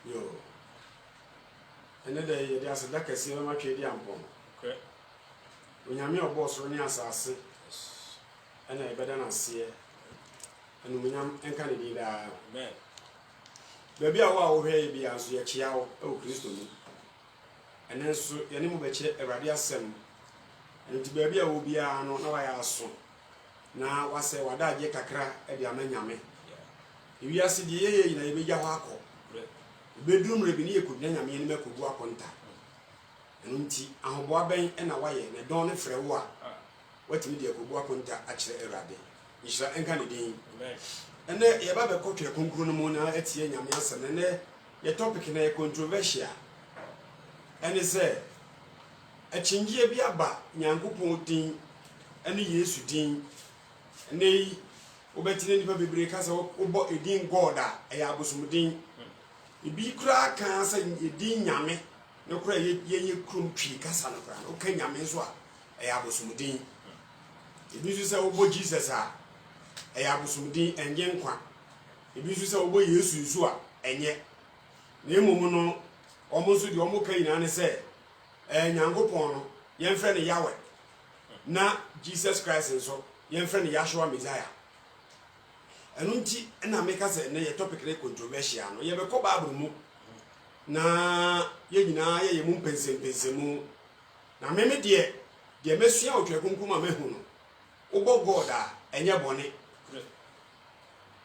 Yo. Another day, there's a duck, I see my kid. Okay. When you're mere boss running as I say, and I better not see it. And when I'm encouraged, man. Baby, I will be as your child, oh, Christo. And then so, your name will be a radius sem. And to baby, I will be a no, I ask so. Now, I say, what I get a crack at the Amanyame. If you are CDA in a major hako, bedroom revenue could then a minimum could work on that. And I have Wabbing and a wire and a donor for a war. What media could work on that actually a rabbit. You shall encourage him. And then you have a coach a concrumona at Yamiasan, and there your topic in a controversial. And they say, a chingy be a bat, Yanko Pontin, and the years you ding, and they obey breakers or bought a ding gorda, a abusumudin. You be crack cancer in a ding yame, no cray ye crum tree, Cassanova, okay, Yameswa, a abusumudin. If you say, oh, Jesus are. Ayabusumdi and Yankwa. If you say, oh, you Sua, and yet, Nemono, almost the Omoka and say, and Yango Pono, young friend Yahweh. Na Jesus Christ and so, young friend Yahshua Messiah. And unti, and I make us a topic controversial, no, you have a cobabu. Na Yena, ye mumpens pensemu. Na meme dear, dear Messia of your Kunkuma Mehuno. Obo Goda, and your bonnet.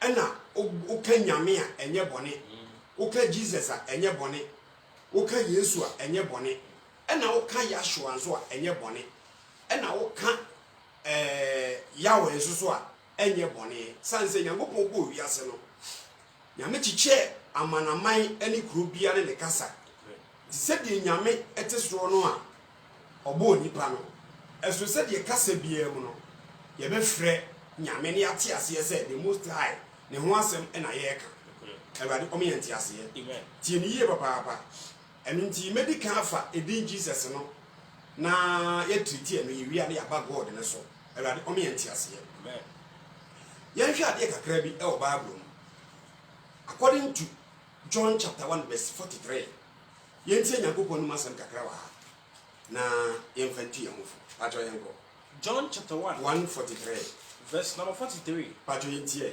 Ena uke nyame a enye bone uke Jesus a enye bone uke Yesu a enye bone ena uka Yahshua nso a enye bone ena uka Yahweh nso a enye bone sanse Nyankopon bo wiase no nyame chiche amanaman eni kuro bia ne kasa se de nyame etesoro no a obo nipa no eso se de kasa bia mu no ye be frɛ nyame ne ate ase se the most high ne ho asem na yeka awade omienti ase amen tie ni ye papa enu nti medical afa edin Jesus no na ye treat e no ye wi ade aba God ne so awade omienti ase amen ye hwe ade kakra bi e o Bible according to John chapter 1 verse 43 ye ntie Nyankopon no asem kakra wa na ye mfantu ye hofo ajo ye ngo John chapter 1:43 verse number 43 ajo ye ntie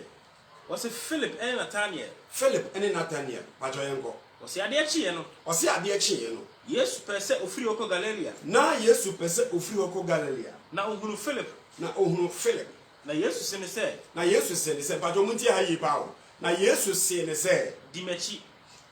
was a Philip and Nathaniel. Philip and Nathaniel, Pajoyango. Was the idea no? Was the idea chieno? Yes, per se of Frioko Galilea. Na yes, per se of Frioko Galilea. Na Uhunu Philip. Na Uhunu Philip. Na Jesus in the say. Na Jesus said, Pajomuntia hayi power. Na Jesus say, Dimechi.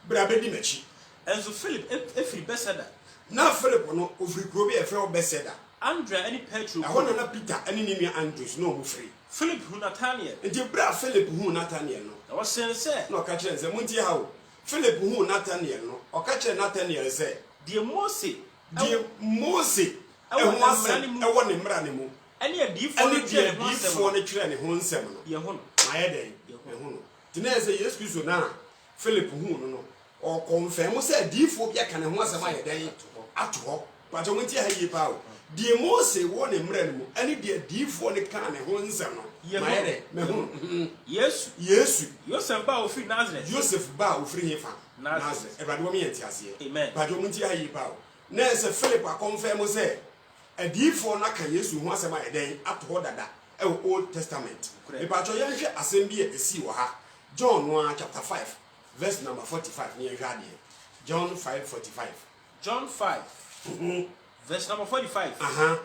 Brabe Dimechi. And so Philip, every beseda. Na Philip no of Frikobi a fair beseda. Andrea any petrol. I want to Peter, any name Andrews, no free. Philip who Nathaniel. And you bra Philip who Nathaniel no. I was saying, say, no catch and say, Muntia how Philip who Nathaniel no, or catch Nathaniel say, Dear Mose, I want him running. Any a deep for the train, home seminal. Yahon, my head, Yahon. Today say, yes, you now, Philip who no, or confirm, say, deep for Yakan and once a my day at all, but I went to hear power. Dear Mose won him running, any dear deep for the can and home seminal. Yes, Joseph Bow free Nazareth. Joseph Bow free him. Nazareth, a Radomian, amen. But you won't hear power. Nurse Philip, I confirm, say, a deep for Naka Yesu once a my day up to that Old Testament. But your young assembly a Siwaha. John 1 chapter 5, verse number 45 near Gadia. John 5:45. John 5, verse number 45.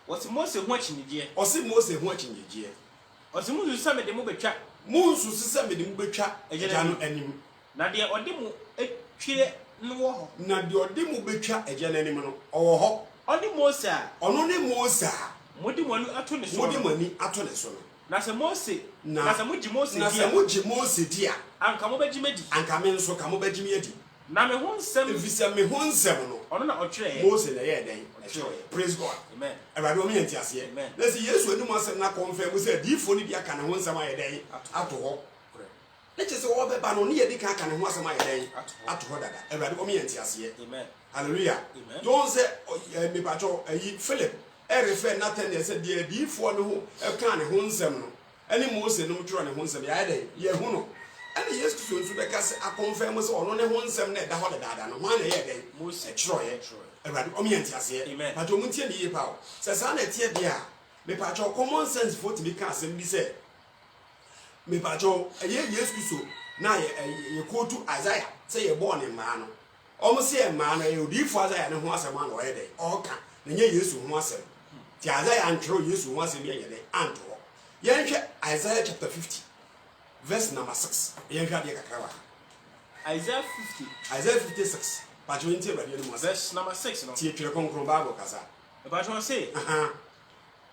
What's Mose watching the year? Or see Mose watching the year? Or see Mose summit the movie chat. Mose summit the movie chat, a general enemy. Nadia or Demo, a cheer no. Nadia Demo be chat, a general or hop. Only Mosa, only Mosa. Modimoni atone so. Modimoni atone so. Na se Mose, na se muji Mose, na se muji Mose dia. Anka mo beji medi. Anka me nso ka mo beji medi. Na me ho nsem. Efisa me ho nsem no. Ono na otwere. Mose na ye den. Praise God. Amen. Everybody o me enti ase. Amen. Na se Yesu enu mo asem na confirm say difo ni bia ka na ho nsem aye den. Ato ho. Na che se wo be ba no ne ye di ka ka na ho asem aye den. Ato ho dada. Everybody o me enti ase. Amen. Hallelujah. Amen. Don't say me bacho Philip e refer Nathaniel said the difo no ho e ka ne ho nsem no. Any Mose no mtro ne ho nsem ya den. Ye hu no. and yes to so because I confirm us on one sem net the holiday than one year most a troy about omiantias here but you muntia the power says I net here dear me patcho common sense for to be cast and be said me patcho a year yes to so now you go to Isaiah say you're born in man almost say a man you do for Isaiah and once a man or a day or can then you use once the Isaiah and throw use once a day and Isaiah chapter 50 verse number 6 Isaiah 56 but you verse number 6 no tie Bible kasa but you say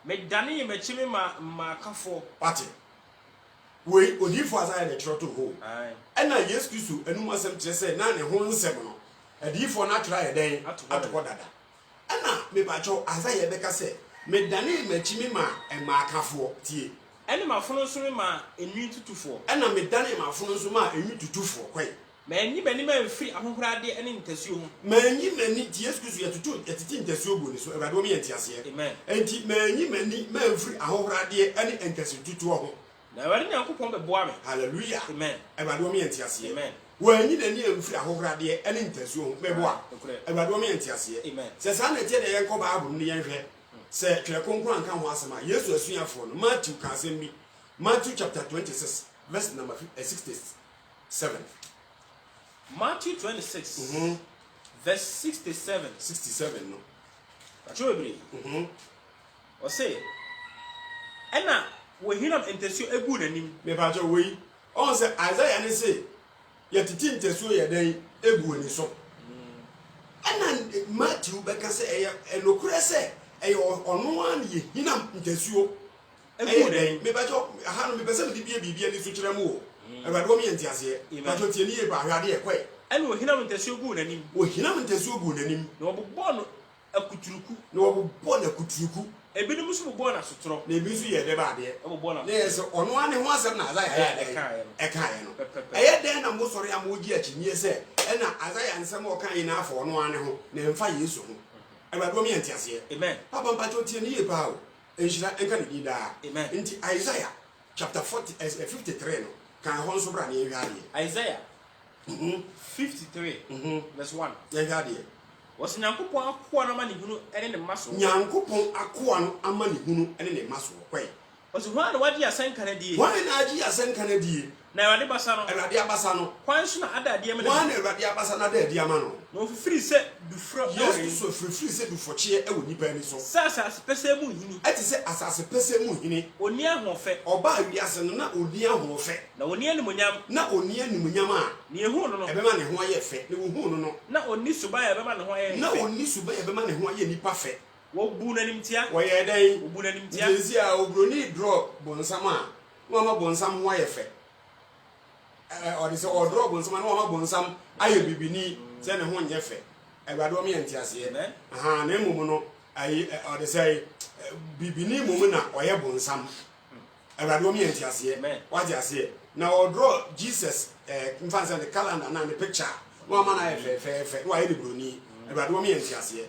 me dani me chimi ma kafo party we odi for Isaiah the trot to ho and na yes Christ enu asem kire say na ne ho nsem no adi for na try den atoko dada and na me ba cho Isaiah be ka say me dani me chimi ma kafo tie ene ma fono so ma enwi tutufo ena me dane ma fono so ma enwi tutufo kwai ma enyi bani ma mfiri ahohorade ene ntasuo ho ma enyi mani ti Yesu Kristo yatutu yatiti ntasuo bo ni so Awurade o me yentiase amen enti ma enyi mani ma mfiri ahohorade ene ntasuo tutuo ho na Awurade Nyankopon be boa me hallelujah amen Awurade o me yentiase amen wa enyi dani mfiri ahohorade ene ntasuo ho me boa Awurade o me yentiase amen se sa na tie de yen ko Bible ni yen hwe se twa konkron anka ho asema Yesu asuafo no Matthew kan asem bi Matthew chapter 26 verse number 67 Matthew 26 verse 67 no achobri o say ena wo hinam entesio egu nanim me ba jo we on say Isaiah ne say yetiti entesio ye dan egu ni so ena Matthew be ka say enokure say ono an ye hinam entesio egu dan me ba jo ha no me be say me bibia ni so kire mu o Awurade o me entiase ba jo tie ni e ba hwade e kwai ena wo hinam entesio egu nanim wo hinam entesio egu nanim na obobbo no akuturuku na obobbo na kuturuku ebinim so bobbo na sotro na ebi so ye de ba de obobbo na na yes ono an ho asem na Isaiah e kan no eye den na mo sori am ogi achinye se ena Isaiah nsem o kan na afọ ono an ho na mfa Yesu ho Awurade o me entiase amen papa mpa jo tie ni e ba o enhira enka ni da amen nti Isaiah chapter 53 no kan ho nso bra na ye hwade Isaiah 53 verse 1 ye hwade was Nyankopon akoa no ma ne hunu ene ne maso Nyankopon akoa no ama ne hunu ene ne maso kwai was hu na wadi asenka na die wan na agi asenka na die na Awurade basa no Awurade abasa no kwan so na ada die me wan na Awurade abasa na da die ama no no fifiri se dufro yes so fifiri se dufoche e woni pa ni so sasa pese mu hini ati se asase pese mu hini oni ahofe oba awiase no na oni ahofe na oni animonyam na oni animonyam a ne ehu no no ebe ma ne ho aye fe ne wo hu no no na oni suba ebe ma ne ho aye na oni suba ebe ma ne ho aye nipa fe wo bu nanim tia wo ye den wo bu nanim tia yezi a obroni draw bonsam a wo ma bonsam ho aye fe or they say or draw bonsam na wo ma bonsam aye bibini se ne ho nye fe Awurade o me entiase aha na emum no ayi or they say bibini mum na oye bonsam Awurade o me entiase what you say na or draw Jesus mfansa the calendar na the picture wo ma na fe wo aye de broni Awurade o me entiase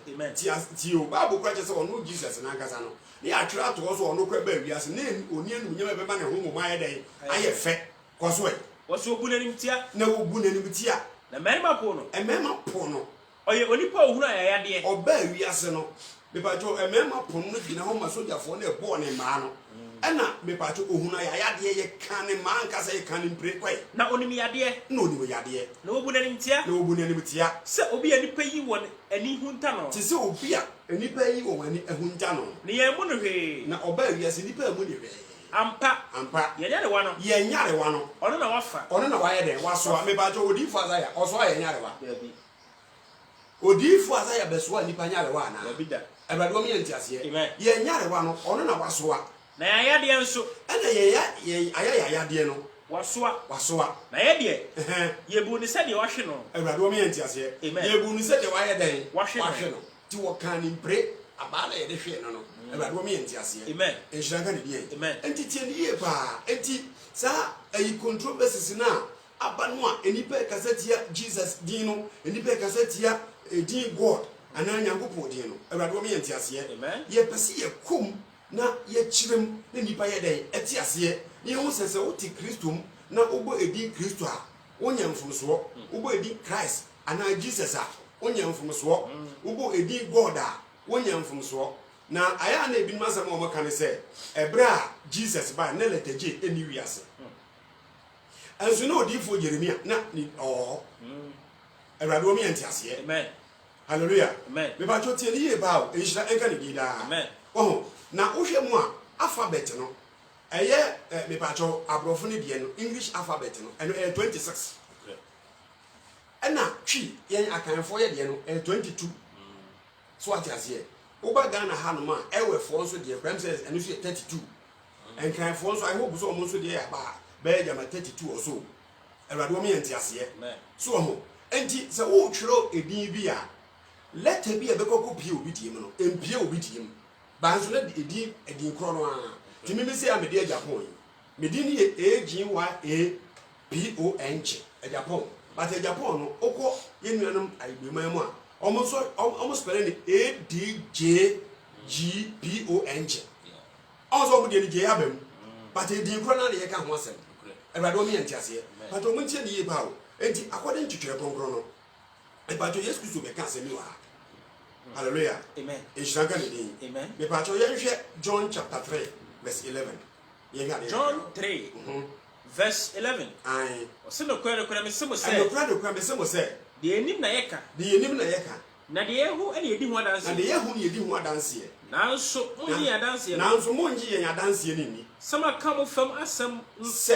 ti o Bible kwa che se ono Jesus na nkasa no ni atwira to so ono kwa ba wiase na oni anu nyama be ba ne ho mum aye den aye fe koso e wo so bu nanim tia na wo bu nanim tia na merima po no po no oye onipa ohunu ayade oba wiase no mepacho emema po no gina ho masoja fo na ebo ne ma no ena mepacho ohunu ayade ye kan ne ma nkasa ye kan mpre kwai na onimi yade na onimi yade na obu nanim tia na obu nanim tia se obi anipa yi won ani hunta no ti se obi a anipa yi won ani ahunta no ne ye mu no hwe na oba wiase nipa mu ne hwe ampa ye nyare wa no ono na wafa ono na waye den waso mepacho odifo Isaiah oso aye nyare wa odifo Isaiah beso nipa nyare wa na Awurade o me entiase ye nyare wa no ono na waso na ayade enso ena ye ayade no waso na ye de ye bu ni se de wahwe no Awurade o me entiase ye bu ni se de waye den wahwe no ti wo kan ni mpre abala ye de hwe no Awurade o me entiase amen enhira ka ne die amen enti tie ni ye pa enti sa ayi controversies na abanu a enipa kasetia Jesus din no enipa kasetia din God ana Nyankopon din no Awurade o me entiase ye pese ye kom na ye chirem na nipa ye den eti ase ye hu sese oti Kristum na obo edi Kristo a wonya mfomso obo edi Christ ana Jesus a wonya mfomso obo edi God a wonya mfomso na aya na ebi masam o maka ne se ebra Jesus ba na letaje eni wiase anso na odifo Jeremia na ni Erado mi entiase. Amen. Hallelujah. Amen. Me ba chotie ni ye ba o enhira enka ni bida. Amen. Na wohwe mu a alphabet no eye me ba cho abrofo ni de no English alphabet no eno 26. Okay. Na twi yen akanfo ye de no 22. So what you say? Oba Ghana ha no ma ewe fo so de prime says eno so 32. Enkanfo so I hope so mo so de ya ba be ya ma 32 or so. Erado mi entiase. Amen. So enti se wo twero edin bi a letter bi e bekoko pie obi diem no empie obi diem ba nso na edin kro no a ti me se a me de Japan yi me din ye AGYAPON e Japan but e Japan no okọ ye nuanum aigbeman mu a almost spell ni ADJGPON also mo de ni je abam but edin kro na ye ka ho asem Erado mi entiase but o mo ntie ni ye ba o enti according to Twerɛ Kronkron no e pa to Yesu Kristo be ka se mi wa hallelujah amen ishaka ni din amen me pa to ye hwɛ John chapter 3 verse 11 ye hwɛ John 3 verse 11 ai o se no kwere me se mo se no kwere me se mo se de enim na yeka na de yehu ene yedi ho adanse nanso munyi adanse ye adanse ni sama ka mo fam asem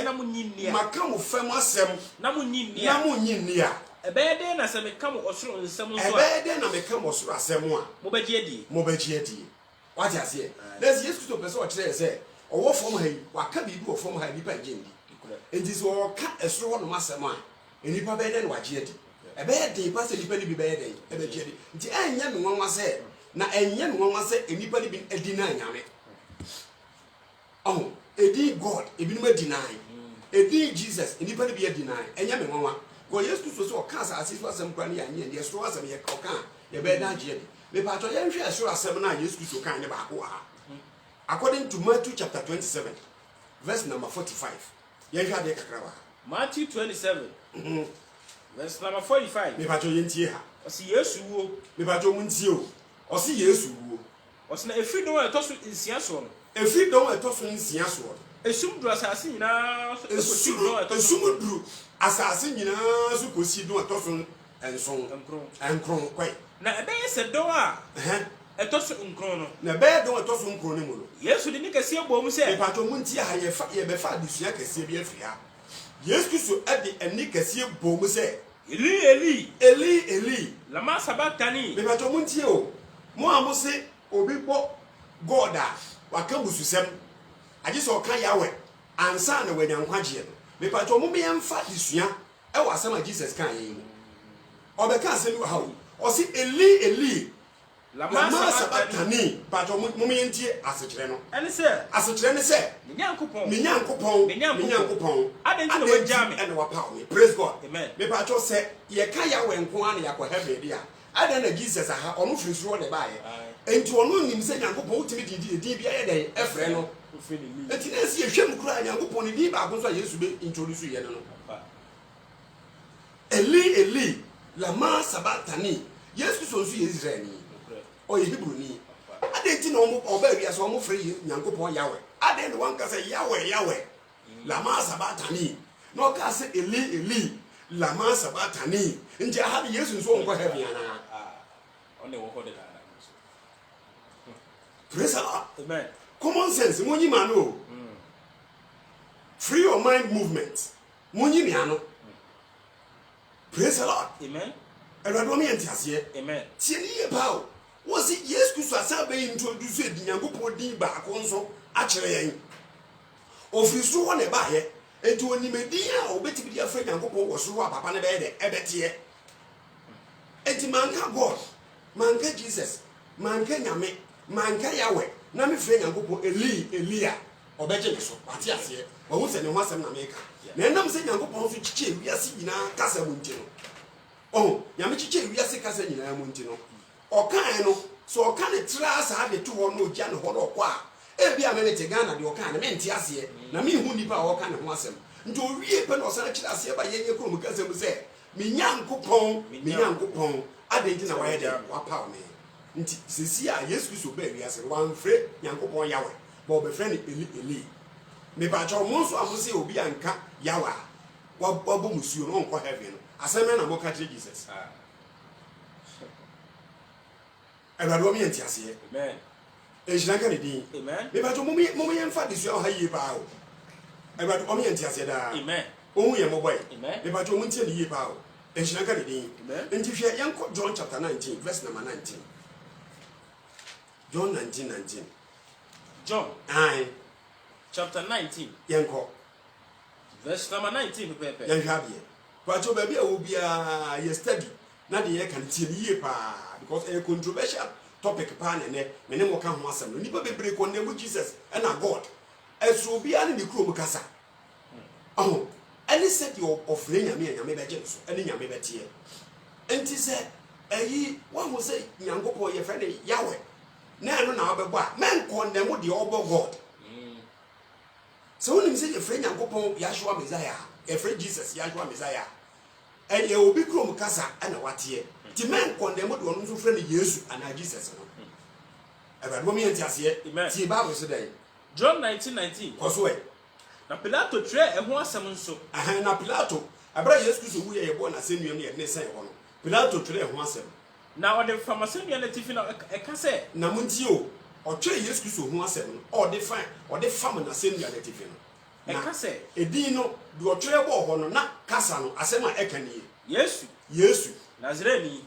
na munyi nia maka mo fam asem na munyi nia ebede na se me ka mo osoro nsem nso ebede na me ka mo osoro asem a mo begie di what you say let's Yesu Kristo person o kire se owo fam ha yi waka bi bi o fam ha bi pa jendi enti so o ka esoro no masem a enipa bede na wagie di ebede pa se nipa ni bi bede ebegie di nti enya me nwanwa se na enya me nwanwa se enipa ni bi edi na nyame edi God ebi no deny edi Jesus enipa ni bi deny enya me nwanwa go Yesu Kristo so o ka asase so asem kwa ni ya nye de so asem ye ka ye be da gie di me pa to ye nhwe so asem na Yesu Kristo kan ne ba ko ha according to Matthew chapter 27 verse number 45 ye hwa de kakra ba Matthew 27 verse number 45 me pa to ye ntie ha o si Yesu wo me pa to mu ntie o si Yesu wo o si na efi do e to so nsia so no efi do e to so nsia so esum dru asase nyina esum dru asase nyina so kosi do e to so enkron kwai na ebe ye se do a eto so nkron no na be do eto so nkron ne mu no Yesu de ni kase bom se e pa to mu ntie ha ye be fa adusua kase bi afiri ha Yesu Kristo ade ani kase bom se Eli lama sabachthani me pa to mu ntie o mo a mo se obi bo God a waka bususem aje so ka Yahweh ansa na wanyankwaje no me pa to mo me yemfa disua e wa asema Jesus kan yi mu obeka asemi wa ha o si Eli lama sabachthani pa to mo me yentie asekere no ene se asekere ne se minyankopon adenji no wajame ene wa pa me praise God amen me pa to se ye ka Yahweh nko an ya ko heaven dia adan na Jesus aha onu firi suro de baaye enti onu nim se nyankopon utimi di bia ye den efre no enti na se ye hwem kura nyankopon ni di ba ko so Yesu be introduce ye no Eli lama sabachthani Yesu so ye Israel ni o ye Hebrew ni adenti na oba wi aso omo free nyankopon Yahweh adenti wan ka se Yahweh lama sabachthani no ka se Eli lama sabachthani nje ha bi Yesu so nko heaven ana on the work of the praise God amen common sense monyi ma no free your mind movement monyi mi ano praise God amen Erado mi entiase amen tie ni ye ba o wo si Yesu Kristo asabe introduce edi nyankopon din ba ko nso a kire yen ofiri so ho ne ba ye enti onimedi a obetimi dia fra nyankopon wo so wa papa ne be de ebete enti manka God manka Jesus manka nyame manka Yahweh na me fra nyankopon Elia obeje me so pati ase wo se ne ho asem na meka na enam se nyankopon so chiche wiase nyina kasa mu ntino nyame chiche wiase kasa nyina mu ntino okan no so okan ne tra sa de to ho no gya ne ho do kwa e bia me ne te Ghana de okan ne me nti ase na me hu nipa okan ne ho asem nti owie pe no sana kira ase ba yenye kro mu kasa mu se me nyankopon adenji na waye de wapa me nti sisi a Yesu Kristo ba wi ase wan fre nyankopon yawe ba obefre ne eli me ba cho mo so amose obi anka yawa wabo musuo no onko heaven no aseme na mo ka kire Jesus Everado mi enti ase amen ejina ka ne din amen me ba cho mo yemfa desuo ha yie ba o Everado o mi enti ase da amen ohun ye mo boy amen me ba cho mo ntie ne yie ba o ejina ka ne din enti hwe yanko John chapter 19 verse number 19 John 19:19 John aye chapter 19 yanko verse number 19 pepe yan hwabie ba cho ba bia wo bia ye study na de ye kan tie ne yie pa because a controversial topic pa na ne me ne mo ka ho asem no nipa bebre ko ne mo Jesus and a God eso bia ne kuro mu kasa oh any set your of nyame nyame be je so any nyame be tie enti se ayi wa mo se nyankopɔ ye fɛ ne yawe na eno na obɛbɔ a men condemn de obɔ God so when you say ye fɛ nyankopɔ Yahshua Messiah ye fɛ Jesus Yahshua Messiah and ye obi kuro mu kasa ana watie ti men condemn de ono so fɛ ne Yesu ana Jesus no eba do mi enti ase ti Bible so dey John 19:19 koso e na Pilato tre eho asem nso na Pilato abra Yesu Kristo wu ye bɔ na senua ne ye ne sen ho no Pilato tre eho asem na ode famasenia na tifi na eka se na munti o o tre Yesu Kristo ho asem no o de fam na senua na tifi no eka se edin no do o tre bɔ ho no na kasa no asem a eka ne Yesu Nazareni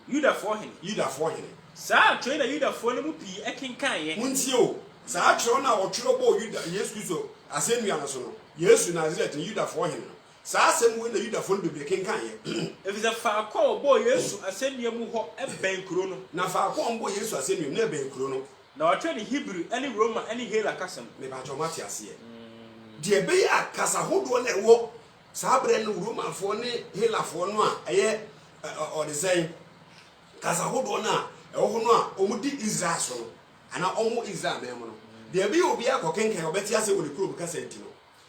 Yuda for hene sa tre na Yuda for no mu pi ekenkan ye munti o sa tre na o tre bɔ Yuda Yesu Kristo asenua na so no Yesu Nazareth Yuda for hene sa asem wo na Yuda for no bebre kenkan ye efiza fa akɔ bɔ Yesu asenua mu hɔ eben kuro no na fa akɔ bɔ Yesu asenua na eben kuro no na o tre ni Hebrew any Roman any Hela kasam me ba jo mate ase de be ya kasa hodo na ewo sa bre no Roman fo ne Hela fo no a eye o de say kasa hodo na ewo ho no a omudi Israel so no ana omo Israel me mo no de be obi akokenkan obeti ase wo ne kuro kasa enti no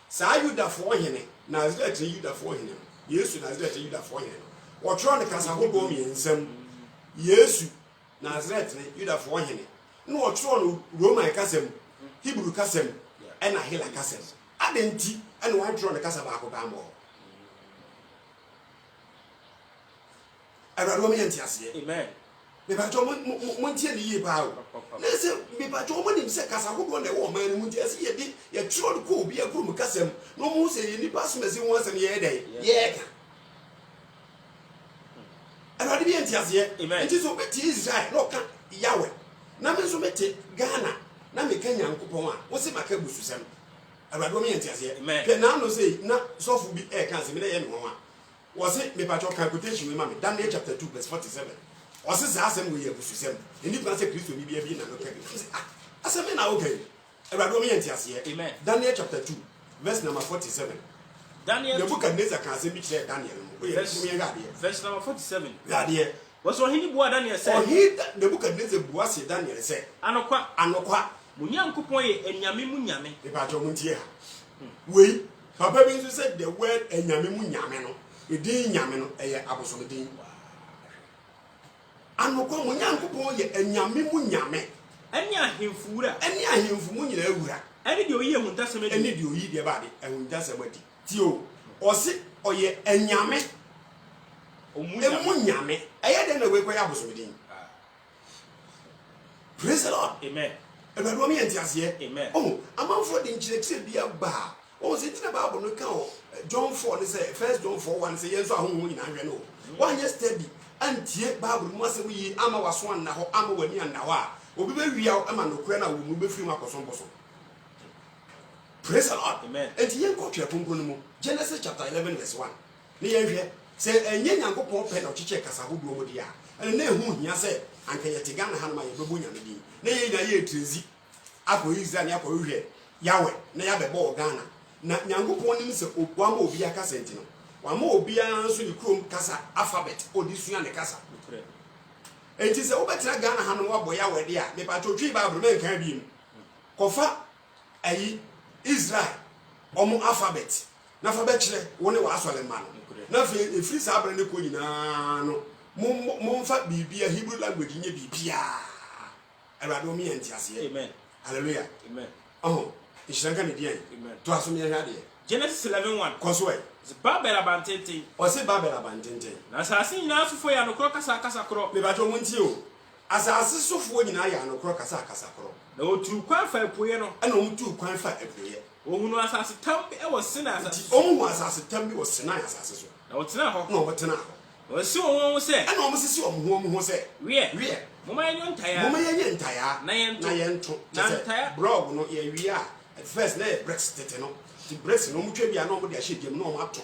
sa Yuda fo hene Nazareth Yuda fo hene Yesu Nazareth Yuda fo hene wo tro ne kasa hodo mi ensam Yesu Nazareth Yuda fo hene no wo tro no Roman kasam Hebrew kasam ena Hela kasam adenti ena wo tro ne kasa ba ko ba mo Everado mi enti ase amen me ba jo mo ntie ne yie ba o na se me ba jo mo nim se kasa hodo na wo man mu ntie ase ye di ye tro ko obi akuru mu kasam no mo se ye ni pass mesi won asem ye dey ye ka Everado mi enti ase enti so beti Israel no ka yawe na me so beti Ghana na me ka nyankopon a wo se maka bususem Everado mi enti ase ke na no se na sofu bi e kan se me na ye me ho a wo se me pa jo calculation we ma me Daniel chapter 2 verse 47 Ose za asem we yebususem eni pa se Kristo ni bia bi na no ka bi asem na okay Everado mi enti ase amen Daniel chapter 2 verse number 47 Daniel Nebuchadnezzar kan se bi kire Daniel no we verse number 47 gade was on hini bua Daniel say Nebuchadnezzar bua se Daniel say anokwa munyankopon ye enyame mu nyame e ba jo muntie ha we papa bi nso say the word enyame mu nyame no edin nyame no eye abosomedin anokwa munyankopon ye enyame mu nyame eni ahemfu mu nyina awura eni de oyi ehuntasem edi eni de oyi de ba de ehuntasem edi ti o osi oye enyame emu nyame eye de na we kwa abosomedin praise the Lord amen Everado mi enti ase amen oh amanfo de nchirekse bia ba o se tina Bible no ka o John 4 ne say 1 John 4:1 say yenso ahonhu nyina hwe no one year study antie Bible mu asem yi ama waso anna ho ama wani anna ho a obi be wia ama no kura na wo mu be firi mu akosomboso praise the Lord amen enti yen ko twa pompon mu Genesis chapter 11 verse 1 ne yen hwe se enye nyankopon pe na ochiche kasa hodo mu dia ene na ehu hia se anka ye tigana ha ma ye bebo nyame din na ye nya ye trezi akọ Israel ne akọ hwe yawe na ya bebo Ghana na nyankopon nim se okwa ma obi aka sentino wa ma obi anso ni krom kasa alphabet odisua ne kasa enti se obetra Ghana ha no wabo yawe de a me pa totwi Bible men kan bi kofa ayi Israel omo alphabet na fa be kire wo ne wa asole ma no na fa efiri sa abra ne ko nyina no mo fa bibia Hebrew language nye bibia Awurade o mi entiase amen hallelujah amen ishranka ne dia amen to aso me hwa de Genesis 11:1 koso e Babel abantente o se Babel abantente na asase nyina sofo ya no kro kasa kro me ba to mo nti o asase sofo nyina ya no kro kasa kro na otu kwan fa epoye no ana o tu kwan fa epoye ohunu asase tam e wo sena asase o asase tam bi wo sena asase so na o tena ho na o tena ho o si o se ana o sisi o ho se wie mama ye ntaya na ye nto ntaya blog no ye wi a first na Brexit no the Brexit no mutwe bia na o de ahye no o mato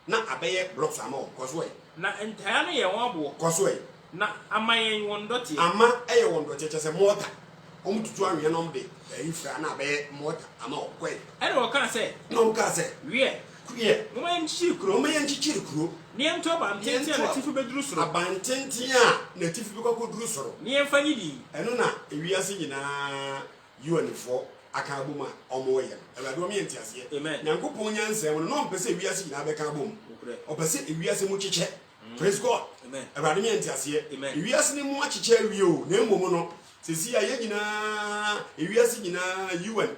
na abeye blocks ama o koso e na ntaya no ye won abo koso e na amayen won doti ama eye won doti chese mortar o mututu anwe no mde ifra na abeye mortar ama o kwe ene wo kan se no ka se wie mama ye nchichiri kuro ni ento abantenti na tifu beduru soro abantenti a na tifu bekọ duru soro ni emfa nyidi eno na ewiase nyina UN4 aka aboma omo ye Awurade o mi entiase nyankopon nyansem no mpese ewiase nyina beka abom opese ewiase mu chiche praise God Awurade mi entiase ewiase ni mu achiche awie o na emom no sesi aye nyina ewiase nyina UN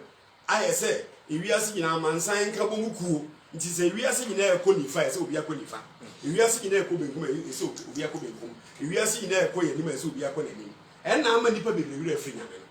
ayese ewiase nyina mansan ka bomu kuo nti se ewiase nyina ekonifa ese obi akonifa ewiase nyina ekobenkum ese obi akobenkum ewiase nyina ekoyenim ese obi akonenim enna ama nipa bebrebe afri nyame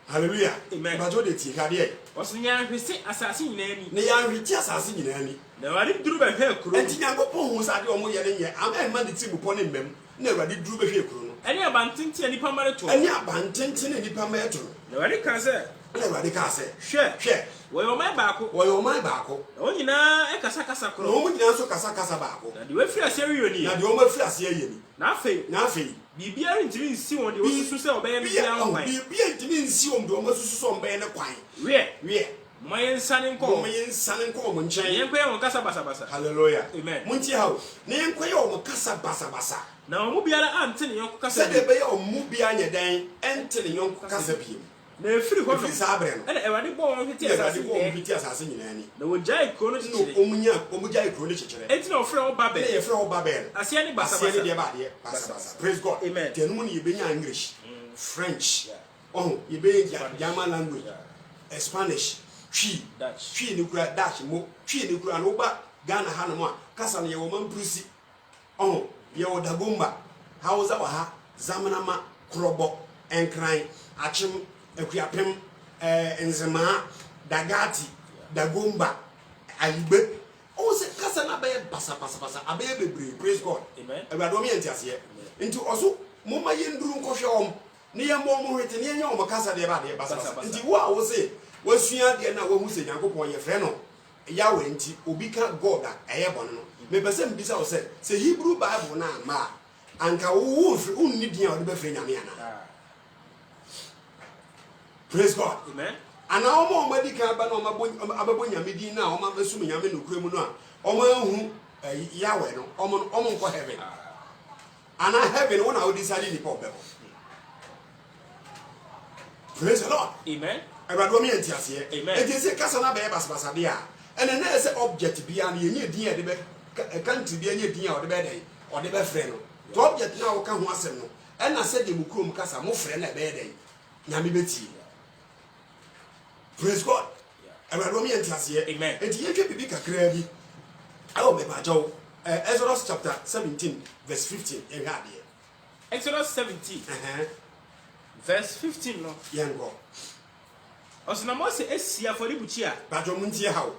hallelujah amen bajo de ti kade osunya hwese asase nyina ni ne ya hweti asase nyina ni na wari duru be hwe kuro enti nyankopon hu sade omo ye ne nye ama ma de ti bupo ne mmem na wari duru be hwe kuro no eni abantenti anipa mare to eni abantenti ne nipa mare to na wari kan se na wari kan se hwe wo yo mai baako o nyina e kasa kro no mo nyina so kasa baako na de we firi ase wiyo ni na de o ma firi ase ye ni na afei bibia ntimi nsi won de wo susu se obeye ne bia kwan bibia ntimi nsi won de wo susu so obeye ne kwan wie moyen sane nko mo nchen yen kwa won kasa basa hallelujah amen munti hawo ne yen kwa yo mo kasa basa na mo biara ante ne yonko kasa se de be yo mo bia nyeden ente ne yonko kasa biem na efiri ho no sabre no ene ewade bo won hiti asase nyina ni na wo jai krono chichire omu jai krono chichire enti na ofre wo babel na ye fre wo babel asia ni basa de ba de basa praise God amen tenu ni yebenya English French yebenya German language Spanish twi ni kura Dutch mo twi ni kura no ba Ghana ha no a kasa no ye wo mamprusi ye wo dagomba Hausa wa ha zamanama krobo enkran achim ekuapem enzema dagati dagomba ayibe o se kasa na be basa abe bebre praise God amen Awurade mi entiase nti oso mo ma yenduru nkohwe om ne ye mo mo hwete ne ye om kasa de ba de basa nti wo a wo se wasua de na wo hu se Nyankopon ye frɛ no yawe nti obi ka God a eye bon no me pese mbisa wo se Hebrew Bible na ma anka wo unni dia wo de be frɛ nyame ana praise God amen ana omo medika ba na ababo nyame din na omo besum nyame no kure mu no a omo ahu yawe no omo nko heaven ana heaven wona wo decide ni pop bebo praise the Lord amen Awurade mi entiase amen enti se kasa na be basa de a ene na ese object bia na yenye din e de be country bia yenye din a o de be dey o de be frɛ no to object na wo ka ho asem no ena se de mukrom kasa mo frɛ na be dey nyame beti praise God Awurade mi entiase amen enti yetwe bibi kakra bi awo me ba jaw Exodus chapter 17 verse 15 ehade Exodus 17 verse 15 no yengo osina Mose esi aforibuchi a bajo muntie hawo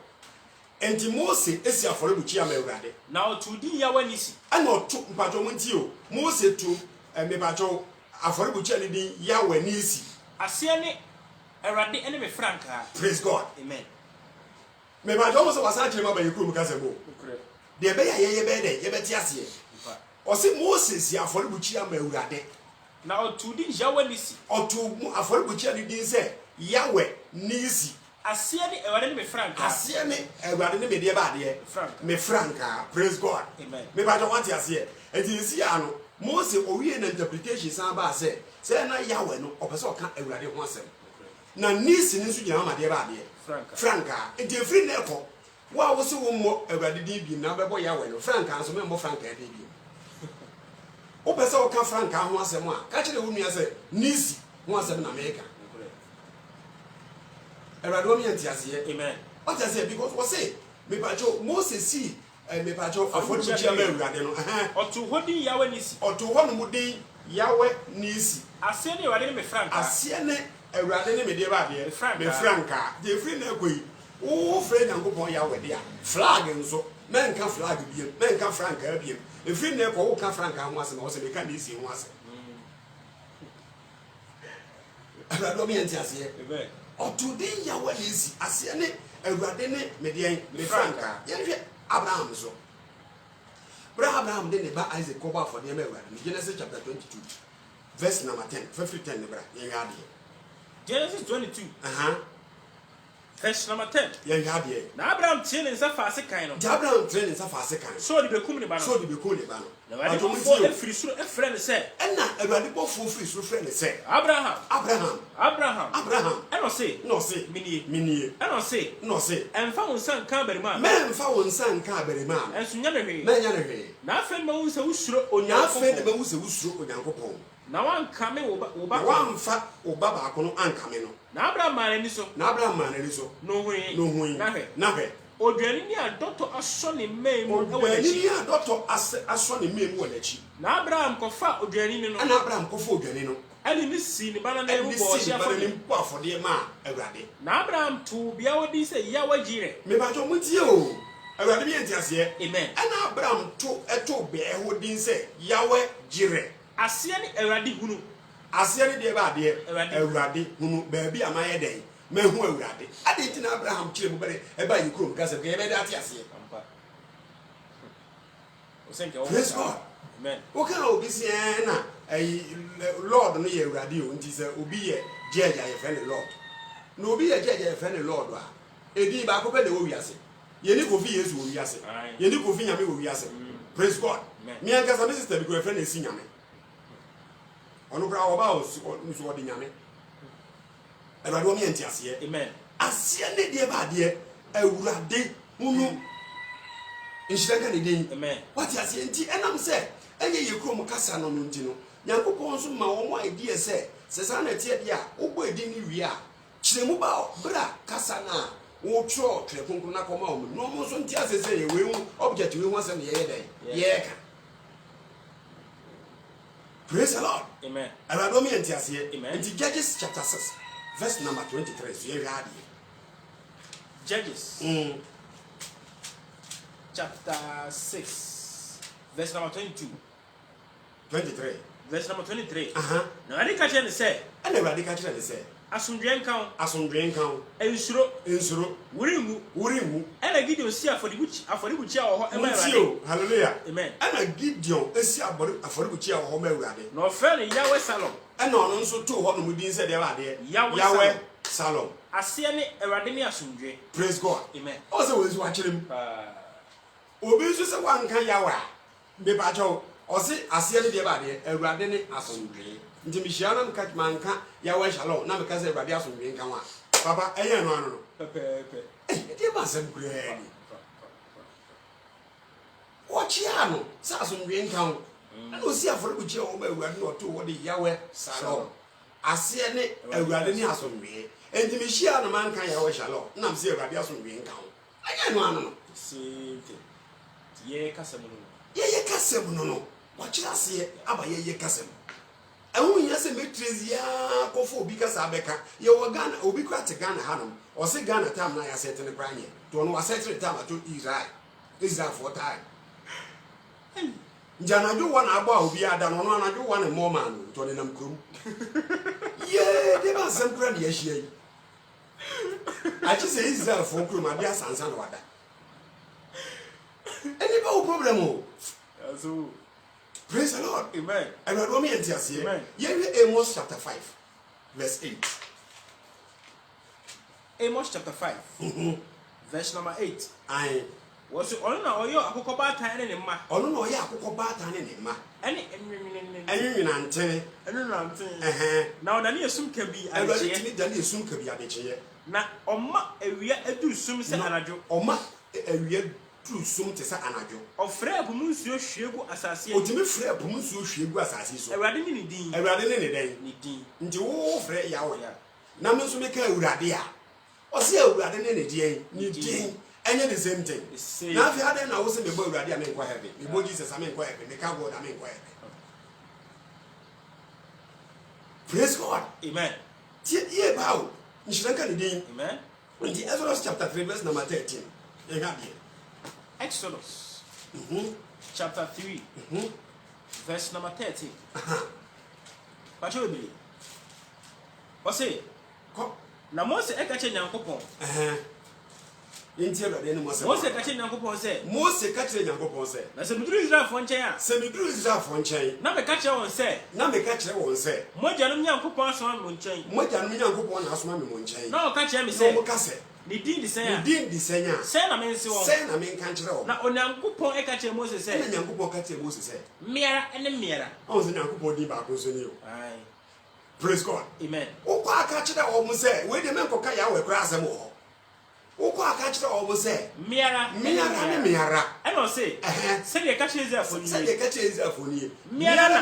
enti Mose esi aforibuchi a ma Awurade na otudi ya wanisi ana otu bajo muntie o Mose tu me bajo aforibuchi a ni ya wanisi ase ne Awurade ene me franka praise God amen me bajo mo so wasa kire ma ba yekuru muka sebo de be ya ye be de ye be ti ase o se Mose si aforibuchi a ma Awurade na otudi ya wanisi otu aforibuchi a ni din se yawe nisi ase ne Awurade me franka ase ne Awurade ne me de ba de me franka praise God amen me bajo want ase enti si ya no Mose owie na interpretation san ba se na yawe no opese oka Awurade ho asem na nisi ni nso gina ma de ba de franka enti efiri na eko Wa wo se wo mo awurade din bi na bebo Yahweh no frank anso me mo frank ade bi o pese o ka frank ho asem a ka kire wo nua se nisi ho asem na meka awurade o mi entiase amen what I say because we say me pacho Moses see me pacho afọdu chi ama awurade no otu hodin Yahweh nisi otu ho no mudin Yahweh nisi ase ne awurade ne me frank ase ne awurade ne me de ba de me franka de free na koyi o free Nyankopon Yahweh de a flag nso menka flag biem menka franka biem e free na ko wo ka franka ho ase na wo se me ka nisi ho ase awurade o mi entiase otu din Yahweh nisi ase ne awurade ne me de me franka ye Abraham so Abraham de ne ba Isaac ko ba for de me awurade Genesis chapter 22 verse number 10 10 ne bra ye ya de Genesis 22 verse number 10 ye ya de na Abraham tie ne nsa fa ase kan no Abraham tie ne nsa fa ase kan so de bekum ne ba no na wade ko fo efiri suro efre ne se na awurade ko fo efiri suro fre ne se Abraham no say minie no say emfa won san kan bari ma memfa won san kan bari ma enso nya ne hwe menya ne hwe na afa ma won se usuro onyankopon na wan kame wo ba wan fa wo ba ba ko no ankame no na Abraham mane ni so no hui na hwe odwani ni adoto aso ne mem odwani adoto aso ne mem wo lachi na Abraham ko fa odwani ni no na Abraham ko fa odwani no ali ni si ni bana na mu bo afode ma awurade na Abraham tu bia wodi se Yahweh jire me ba to mutie o awurade bi entiase amen na Abraham to be ho din se Yahweh jire ase ni awurade hunu ase ni de ba de awurade hunu ba bi amaye den mehu awurade ade ti na Abraham kire mu bare e ba yikrom ka se ke be da atiase ampa o senke o praise God amen o kan obi se na Lord no ye awurade o nti se obi ye jeja ye fe ne Lord no obi ye jeja ye fe ne Lord a edi ba ko pe de wo wiase ye ni ko fi Yesu wo wiase ye ni ko fi nyame wo wiase praise God me an ka sa me sister bi ko fe na esi nyame onu kra wo ba o nso odi nyame awurade o mi entiase amen ase ne de ba de awurade hunu inshiraka ne den amen wati ase enti enam se enye yekrom kasa no nti no Nyankopon so ma wo idea se sa na tie de a ogbo edi ni wi a kiremu ba bra kasa na wo tro trekonkon na koma o no mo so nti ase se ye we object we ho asem ye den ye ka praise the Lord amen awurade mi entiase amen enti Judges chapter 6 verse number 23 so ye hwade Judges chapter 6 verse number 23 verse number 23 na ade ka kire ne se ana awurade ka kire ne se asundwen kan ensuro wurimu ana Gideon si aforibuchi a ho e ma awurade hallelujah amen ana Gideon esi aforibuchi a ho ma awurade no fe ne Yahweh Salom ana ono nso to ho no mudin se de awurade Yahweh Salom ase ne awurade ne asundwen praise God amen o se wo nso akirem obi nso se wanka Yahweh be ba jo o se ase ne de awurade awurade ne asundwen nti mi hia na mka manka Yahweh Shalom na mka se awurade asundwen kan wa papa eye no ano no pepe e ma sem kure ni ochia no sa asundwen kan na osi aforibuchi o ma awurade no to wo de Yahweh Shalom ase ne awurade ne asundwen enti mi hia na manka Yahweh Shalom na mse awurade asundwen kan eye no ano no sinte ye kasem no wachira se abaye ye kasem ehun yase metrezia kofo obi kasa abeka ye wo Ghana obi kwa te Ghana hanom o se Ghana tam na ya setene kranye to no wasetre tam ato Israel for time njana jo wana agba obi ada no anaju wana mo man to ne nam krum ye de ba sem kra ne ya hia yi achi se Israel for krum abia sansan wada any problem o azu praise the Lord amen and what me entiase amen ye Amos chapter 5 verse 8 Amos chapter 5 verse number 8 ai was ono na oyo akokoba atan ne mma ono na oyo akokoba atan ne mma ene enwinwina ntene na odani esum kabi adeche tini dani esum kabi adeche na omma ewia aduru sum se anajo omma awia true sum te sa anajo ofre po mu nsuo hwiegu asase otimi frɛ po mu nsuo hwiegu asase so awurade ni din ni din nti wo frɛ yawo na me nso me ka awurade a ɔse awurade ne din ni din enye the same thing na fi ade na wo se me bo awurade a me nkɔ heaven me bo Jesus a me nkɔ heaven me ka God a me nkɔ heaven. Praise God. Amen. Tie bawo nshiranga ni din. Amen. In the Exodus chapter 3 verse number 13. Exodus chapter 3 verse number 13. What you believe? What say? Na Mose ekache Nyankopon. Mose kache Nyankopon say. Mose kache Nyankopon say. Na se miduru Israel fo nchen a. Se miduru Israel fo nchen. Na me kache won say. Na me kache won say. Mojanum Nyankopon asoma me nchen. Mojanum Nyankopon na asoma me nchen. Na o kache me say. No mo kase. Ni din di senya. Ni din di senya. Say na me nsi won. Say na me nka kire won. Na Onyankopon ekache Mose say. Na Nyankopon kache Mose say. Miara ene miara. O se Nyankopon di ba ko so ni o. Aye. Praise God. Amen. O kwa kache da o mo say, we de men ko ka ya we kra asem o. O kwa kache da o mo say. Miara. E no say. Say de kache Israel fo ni. Say de kache Israel fo ni. Miara na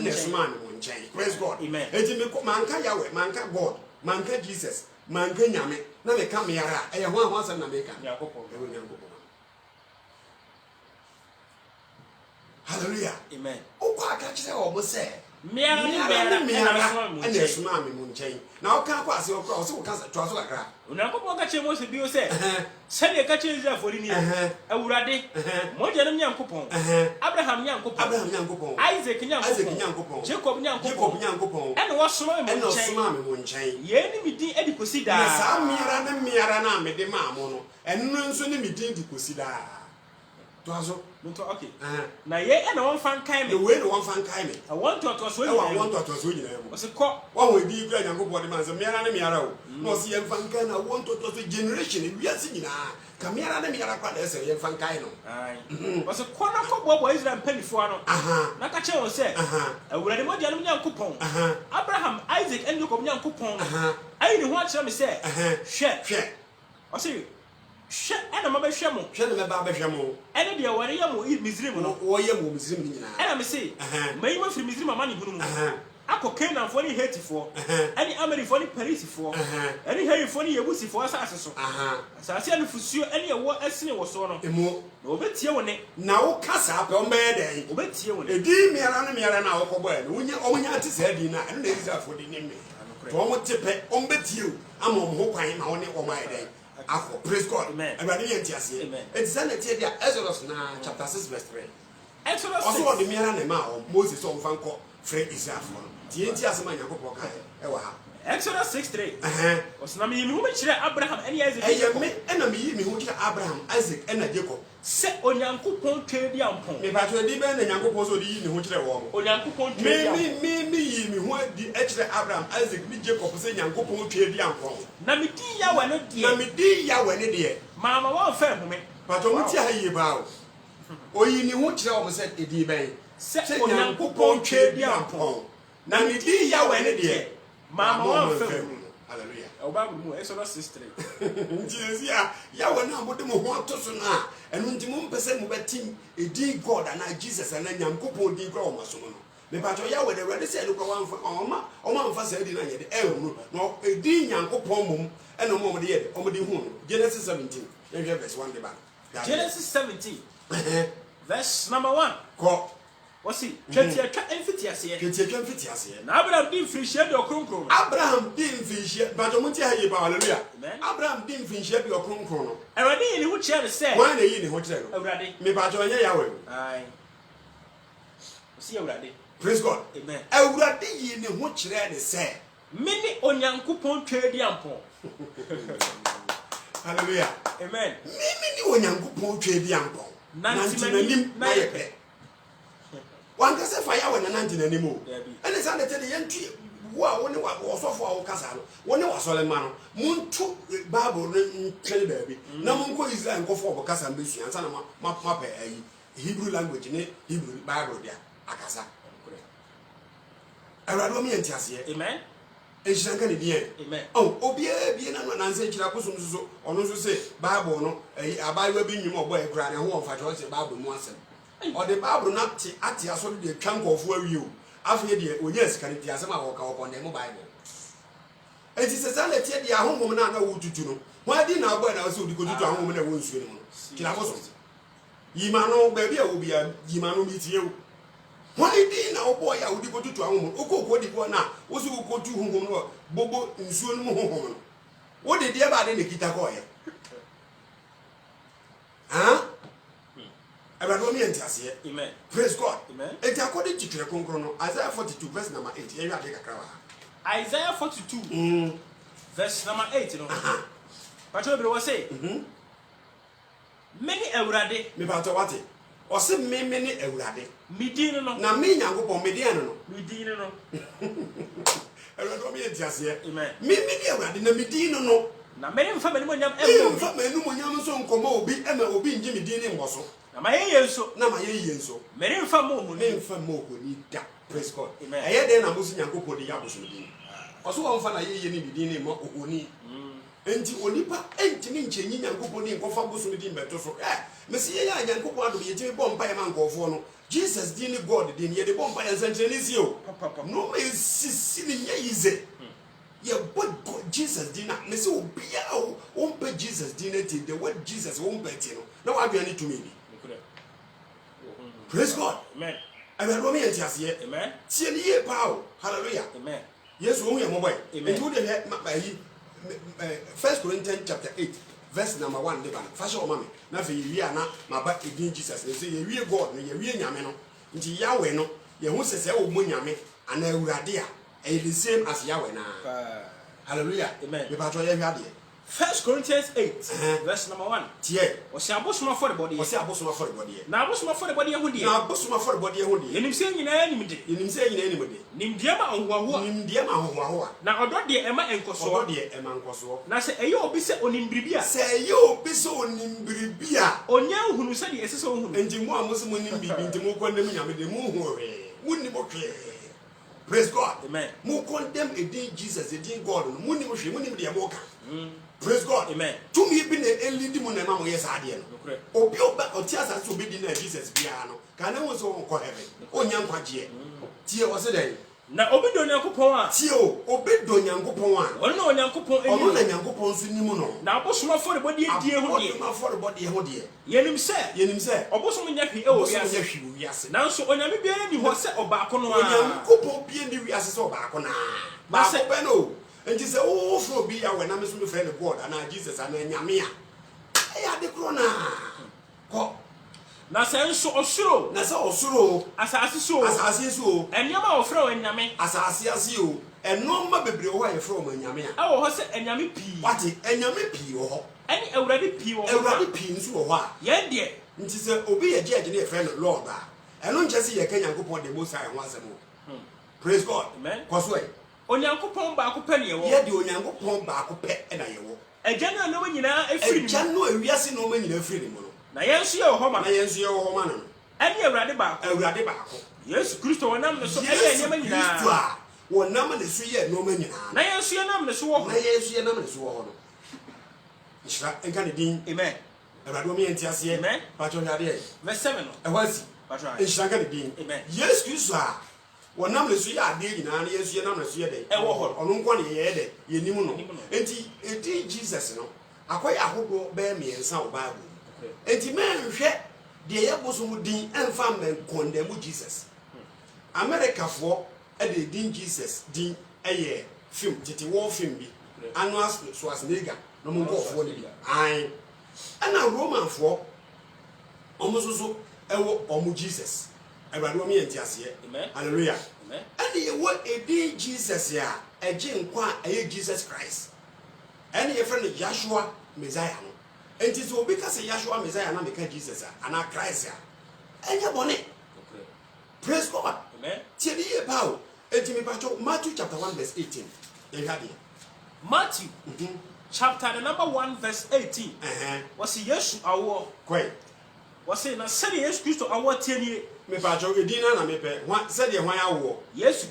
esuma me mo nchen. Praise God. Amen. Enti me ko manka ya we, manka God, manka Jesus, manka nyame. Na me ka miara. E ho asem na me ka. Nyankopon. Hallelujah. Amen. O kwa kache da o mo say. Miara and yes, mammy, Munchain. Now, can't pass your cross, who can't trust like that. Uncle Catcher was a bio say. Send a catcher is there for in here. Awurade. Mojanum Nyankopon. Abraham Nyankopon. Isaac Nyankopon. Jacob Nyankopon. And was small and no small Munchain. Ye me di edicosida. Some Miara me de mamono, and none so me did cosida. Twazo. Okay. Na ye and one fan kind. The way the one fan kind. I want to was I want to was winning. Was a cock. One will be great and go body man, so Miara and Miara. No, see, and fan kind. I want to was a generation. We are singing. Camera and Miara, as a fan kind. Aye. Was a corner of what is that penny for? Nakacho said, I would have more Nyankopon. Abraham, Isaac, and Jacob Nyankopon. I didn't watch them say, share. I see. She and a mabbe shamo. She and a mabbe shamo. And the away yamu eat Mizrim. Oh, yamu Mizrim. And I say, may you from Mizrim money. Ako Canaan for any hate for any American for any Paris for any hay for any Yabusi for us. So I said, for you, any award as seen was on a more. No bet you on it. Now, Cassa, on bed, obet you on a dear Miara now, when you only had to say dinner and ladies are for the name. Don't tip it on bet you. I'm on Hokai, my only on my day. Praise God. Amen. Amen. It's Exodus chapter 6 verse 3. Exodus also the Miara Nema Moses on Vanco Fred Israel. Exodus 6:3. Was na me who mention Abraham and Isaac. And me who Abraham, Isaac and Jacob. Set Onyankopon trade yampon. Me ba to di ben Onyankopon so di ni ho kire wo. Onyankopon trade yampon. Me who di ekire Abraham, Isaac, ni Jacob say Onyankopon trade yampon. Na me di ya wa no die. Na me di ya wa ne die. Mama wa fa hu me. But o muti ayi ba o. Oyi ni ho kire wo say e di ben. Set Onyankopon trade yampon. Na me di ya wa ne die. Mama wa fa hu. Hallelujah. Bible mu Exodus 6:3. Jesus ya wona abode mo ho atoso na enu nti mo mpese mo betim edi God na Jesus na Nyankopon di kra o maso no. Me pato ya we the ready say no kwa oma mfa say di na ye de ehunu no edi Nyankopon mum eno mo de ye de o mo di hu no. Genesis 17. Verse 1 de ba. Genesis 17. Verse number 1. Ko what's it? Twenty fifty. Now Abraham didn't finish your crown. Abraham didn't finish it, but I'm here. Hallelujah. Abraham didn't finish your crown. And I didn't know what you said. Why are you in hotel? Already. Me, but you're Yahweh. Aye. See already. Praise God. Amen. Already in what you said. Many Onyankopon trade yampon. Hallelujah. Amen. Many Onyankopon trade yampon. Nanti na yepe. One can say fire when an anti anymore. And it's under the entry. Wow, when was off our castle, when it was all a man, moon took Bible tell baby. No one goes Israel and go for Casa and Bushy and Sanama, Mapa, Hebrew language in it, Hebrew Bible there, Akasa. I read me and Tassia. Amen. Ejira nka ne die. Amen. Oh, obia bia na na nse kira bosom so ono so say Bible no abayewa bi nwum obo e kura ne ho onfa cho say Bible mu asem. O the Bible na ati aso de twa nkofo awie o. Afa de onya sikare ti asem a wo ka wo na mu Bible. Enti se sa le tie de ahomom na wo tutu no. Wa di na agba na so di ko tutu ahomom na wo nsuo no. Kira bosom. Yima no ba bia wo bia yima no mi tie o. Why be now boy? I would go to a woman. Oko, di go na. Was you go to home? Bobo, and soon home. What did you about any Kitakoya? Huh? I don't mean to say, Amen. Praise God. Amen. And according to the Concrono, Isaiah 42, verse number 8, here I take a crowd. Isaiah 42, verse number 8, you know. But what do I say? Many Eurade, me about what it. Or some many Eurade. Midino no. Na me Nyankopon mediano no. Midino no. Elo me entiase. Amen. Me Eurade na midino no. Na me mfa menu monyam e. Mfa menu monyam so nkoma obi e ma obi nje midini mboso. Na ma ye yenso. Na ma ye yenso. Me mfa mo hu ni. Me mfa mo hu ni da. Praise God. Amen. Eye den na musu Nyankopon de yaboso ni. Oso wo mfa na ye ni midini mo ohoni. Enti onipa entini nchenyi Nyankopon ni nkofa boso ni mbeto so. Mesi ye ya Nyankopon ado ye timi bomba ye man nkofo no. Jesus didn't God didn't ye the bomb by Santanizio. No me sissy easy. Ye what Jesus did not miss won't pay Jesus didn't the word Jesus won't bet you. Now I be to me. Praise God. Amen. I will Roman here. Amen. See ye power. Hallelujah. Amen. Yes, we are mobile. Amen. To the 1 Corinthians chapter 8. Verse number 1, the fashion mommy. Nothing we are not my back against Jesus. They say, you God, you real Yameno. Into Yahweh, no, you who says, oh, Munyame, and I will idea, and the same as Yahweh now. Hallelujah. Amen. The battle you had here. 1 Corinthians 8, verse number 1. Tie. Was a bosom for the body. Was a bosom for the body. Now, bosom for the body. Now, bosom for the body. And him saying in anybody. In him saying anybody. Nimdiama on Wahua. Nimdiama Wahua. Now, I dear Emma and Koso. Dear Emma and Koso. Now, say, you be set on Imbribia. Say, you be so on Imbribia. On Yah who said yes, so. And Jimwa Muslim in the Mukondemia with the moon. Wouldn't you praise God. Amen. Mu condemn a day Jesus, a day God, and Munimushi, Munim Moka. Praise God. Amen. To me, been a leading moon and mamma, yes, I did. Obio back or tears as to be dinner, Jesus piano. Can I was on heaven? Oh, young Quajier. Tia was a day. Now, Obido Yankopoa. Tio, Obido Yankopoa. Oh, no, Yankopo, and Yankopo Sinimuno. Now, Bosma for the body, dear, for the body, dear. Yenim said, Obosom Yapi, oh, yes, now so when I be any was set or back on Yankopo, be in the Rias or back on. Master Beno. And you say, oh, for be our when I'm a friend of God, and I Jesus and Yamia. I had the corona. Na senso osuro na se osuro asase so enyama ofro enyame asase o enoma bebre ho ayefro o enyame a wo ho se enyame pi wati enyame pi wo ho eni ewrade pi wo ho ewrade pi nso wo ho a ye de nti se obi ye judge na friend Lord a eno nche se ye kanyankopon de Most High ho asem o praise God amen kwaso e onyankopon ba ko pe ne ye wo ye de onyankopon ba ko pe na ye wo eja na no nyina efiri ni eja no ewiase no nyina efiri ni mo na yensu ye ho ma na yensu ye ho ma no eni ewrade ba ko Yesu Kristo wonam ne so eye nyama nyina Kristo a wonam ne so ye no ma nyina na yensu ye nam ne so ho na yensu ye nam ne so ho no nshira enka ne din amen ewrade o mi entiase amen patro nyade verse 7 no ehwasi patro nshira enka ne din amen Yesu Kristo a wonam ne so ye ade nyina na yensu ye nam ne so ye de ewo ho ono nko ne ye de ye nim no enti edi Jesus no akoy ahodo be miensa o Bible enti men hwe de ye bosom din emfa men condemn Jesus America for e de din Jesus din eye film tete war film bi Arnold Schwarzenegger no mo go for de bi ai ana Roman for omososo ewo omo Jesus everybody o mi entiase hallelujah amen and ye wo e din Jesus ya eje nkwa eye Jesus Christ and ye friend Joshua Messiah no enti so obi ka se Joshua Messiah na meka Jesus ana Christ ya enye bone okay praise God amen tieni ye bawo enti me pacho Matthew chapter 1 verse 18 ye hade Matthew chapter the number 1 verse 18 was Yesu awo kwai was na said Yesu Kristo awo tieni me pacho edina na me pe se de hwan awo Yesu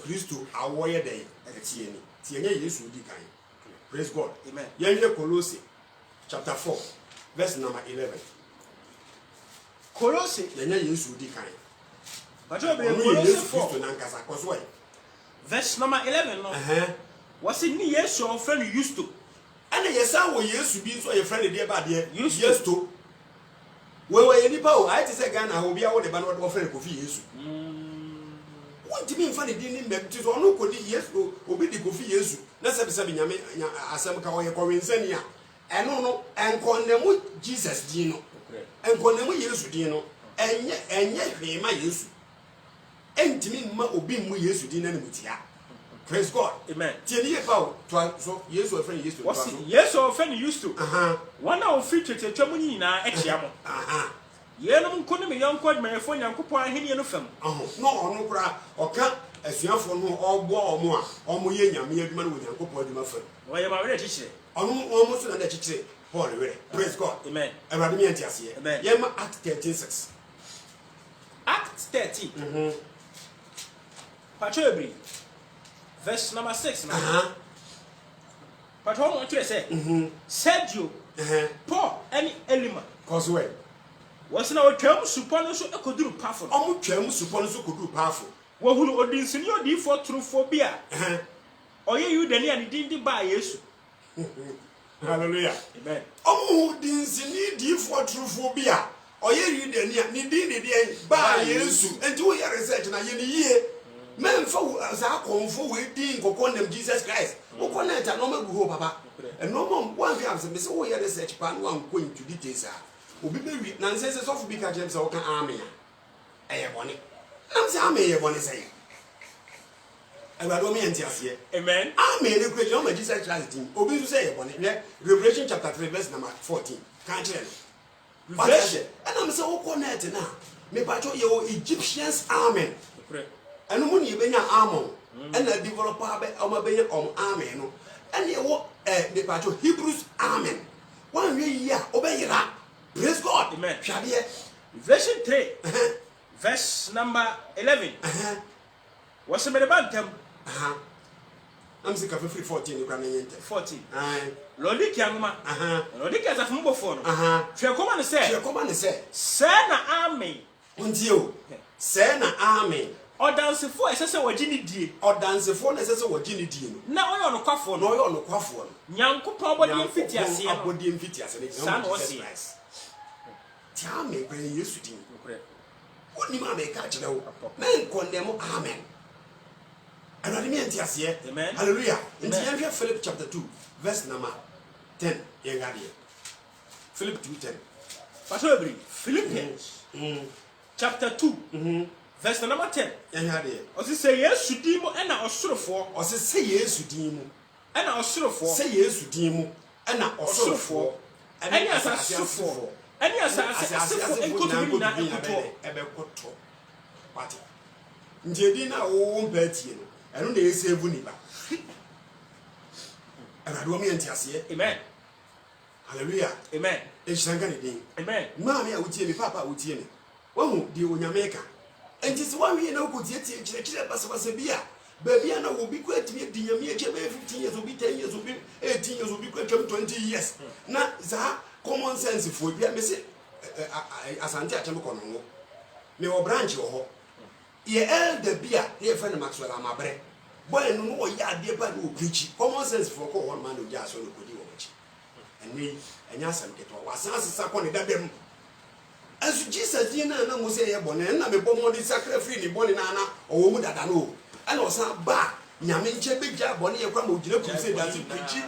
Kristo awo ye den tieni tienye Yesu di kan. Praise God. Amen. Yenye Colossae chapter 4 verse number 11. Colossae yenye Yesu di kan. Pacho be Colossae 4 to nankasa koso verse number 11 no. Was it ni Yesu our friend used to. And yesa wo Yesu bi so your friend dey ba dey used to. We nipa o I say Ghana ho bia wo de ba no wo friend Kofi Yesu. Won't me fa de di ni mbeti so no ko di Yesu obi di Kofi Yesu. Na se nyame asem ka wo ye ko wensani a. Eno no enkonemu Jesus di no. Enkonemu Yesu di no. Enye hwema Yesu. Entimi ma obi mu Yesu di na ne mutia. Praise God. Amen. Tieni about so Yesu our friend used to. What's Yesu our friend used to? One of feature twemu nyina echiamo. Yenum kono me yonko admayefo nyankopon ahene no fam. No ono kura oka asuafo no ogbo omo a omo ye nyame adwuma no nyankopon adwuma fam. Oye ma were chichire. Omo so na da chichire. Paul were. Praise God. Amen. Awurade mi antiase. Yema Act 13:6. Act 13. Pacho verse number 6 now. But what want to say? Sergio, Paul, any element. Cause where? Was now a term supposed to could do powerful. Almost term supposed to could do powerful. Well, who would insinuate the for true phobia? Or you the near didn't buy yes. Hallelujah. Amen. Oh, didn't the for true phobia. Or you the near didn't buy yes. And do your research na ye. Men for as I come for waiting for condemn Jesus Christ. O connect and no go papa. And no one comes and say, oh, yeah, research pan one going to details. Obi be nonsense of big James or can army. I want it. I'm saying, I want to say. And I don't mean to say, amen. I mean, the great John Jesus Christ. Obi to say, Revelation chapter 3, verse number 14. Can't tell you. And I'm so connected now. Me patrol your Egyptians, amen. And no money be your armor, and the developer be army, no, and you walk the part of Hebrews, amen. 1 year, obey that. Praise God, amen. Version 3, verse number 11. What's the matter about them? I'm sick of 14, you can 14. Lodi Kiangma, Lodi Casa from Buffon. She'll come and say, Sana army, until Sana army. Or dance for a session or Ginny D. Or dance for a session or Ginny D. Now you're on a quaffon, no, you're on a quaffon. Young couple body amphitheas, body amphitheas, and exam was nice. Tell me, bring you to do. What do you make catch now? Men condemn, amen. And I mean, yes, yeah, amen. Hallelujah. In the end of Philip chapter 2, verse number 10, young idea. Philip 2:10. Pastor Philippians chapter 2. Verse number 10. Or say yes to demo and I was for. Or say yes to demo and I was for. Say yes to demo and I was for. And yes, I saw for. And yes, I said, and go to be not a coto. Party. Jedina own betty, and they say Vuniba. And I don't mean to say, amen. Hallelujah. Amen. It's not going to be. Amen. Mammy, I would tell me, Papa would tell me. One, the Unyameka. And just one we know could yet was a beer. Baby, I will be quite me, 15 years will be 10 years will be 18 years will be quite 20 years. Now, that common sense for you, I say, as I'm touching Conono. Me or branch or ho. Ye the beer, dear friend Maxwell, I'm a bread. Boy, no, ya dear bad will preach. Common sense for one man who just want to put you watch. And me, and yes, I'm getting was answers upon it. As Jesus did not know, say, Bonnet, and I'm a bomb on the sacrifice, Bonnie Nana, or woman that I know. And was not bad. Yamin Chebby Jab, Bonnie, a crumble, you say that's preaching.